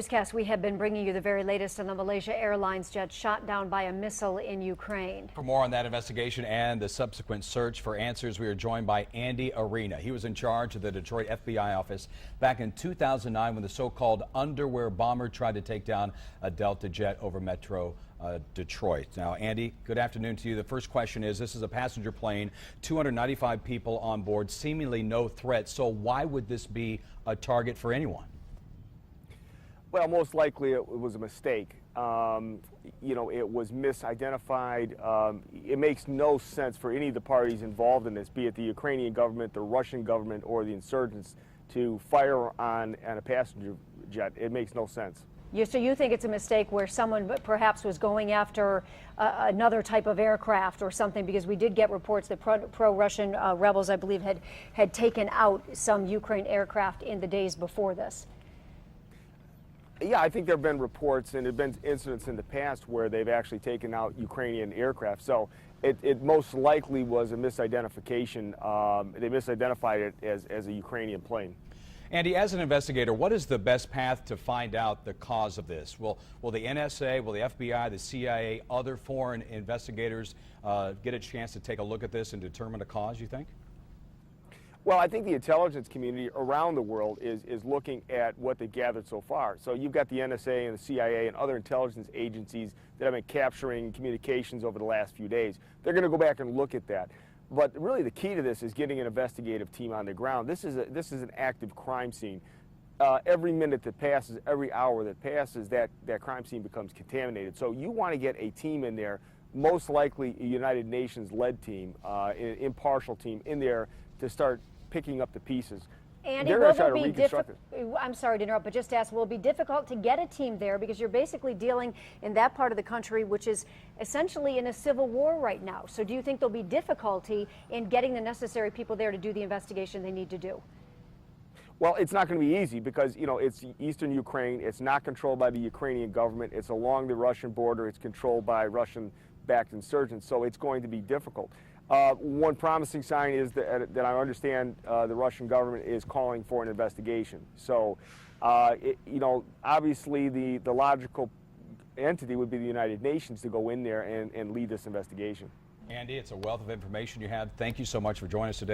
Newscast, we have been bringing you the very latest on the Malaysia Airlines jet shot down by a missile in Ukraine. For more on that investigation and the subsequent search for answers, we are joined by Andy Arena. He was in charge of the Detroit FBI office back in 2009 when the so-called underwear bomber tried to take down a Delta jet over Metro Detroit. Now, Andy, good afternoon to you. The first question is, this is a passenger plane, 295 people on board, seemingly no threat. So why would this be a target for anyone? Well, most likely it was a mistake. It was misidentified. It makes no sense for any of the parties involved in this, be it the Ukrainian government, the Russian government, or the insurgents, to fire on a passenger jet. It makes no sense. So you think it's a mistake where someone perhaps was going after another type of aircraft or something, because we did get reports that pro-Russian rebels, I believe, had taken out some Ukraine aircraft in the days before this. Yeah, I think there have been reports and there have been incidents in the past where they've actually taken out Ukrainian aircraft. So it most likely was a misidentification. They misidentified it as a Ukrainian plane. Andy, as an investigator, what is the best path to find out the cause of this? Will the NSA, will the FBI, the CIA, other foreign investigators get a chance to take a look at this and determine a cause, you think? Well, I think the intelligence community around the world is looking at what they've gathered so far. So you've got the NSA and the CIA and other intelligence agencies that have been capturing communications over the last few days. They're going to go back and look at that. But really the key to this is getting an investigative team on the ground. This is an active crime scene. Every minute that passes, every hour that passes, that crime scene becomes contaminated. So you want to get a team in there, most likely a United Nations-led team, an impartial team in there to start picking up the pieces. Andy, I'm sorry to interrupt, but just to ask, will it be difficult to get a team there, because you're basically dealing in that part of the country which is essentially in a civil war right now? So do you think there'll be difficulty in getting the necessary people there to do the investigation they need to do? Well, it's not going to be easy because, it's eastern Ukraine. It's not controlled by the Ukrainian government. It's along the Russian border. It's controlled by Russian-backed insurgents, so it's going to be difficult. One promising sign is that I understand the Russian government is calling for an investigation. So, obviously the logical entity would be the United Nations to go in there and lead this investigation. Andy, it's a wealth of information you have. Thank you so much for joining us today.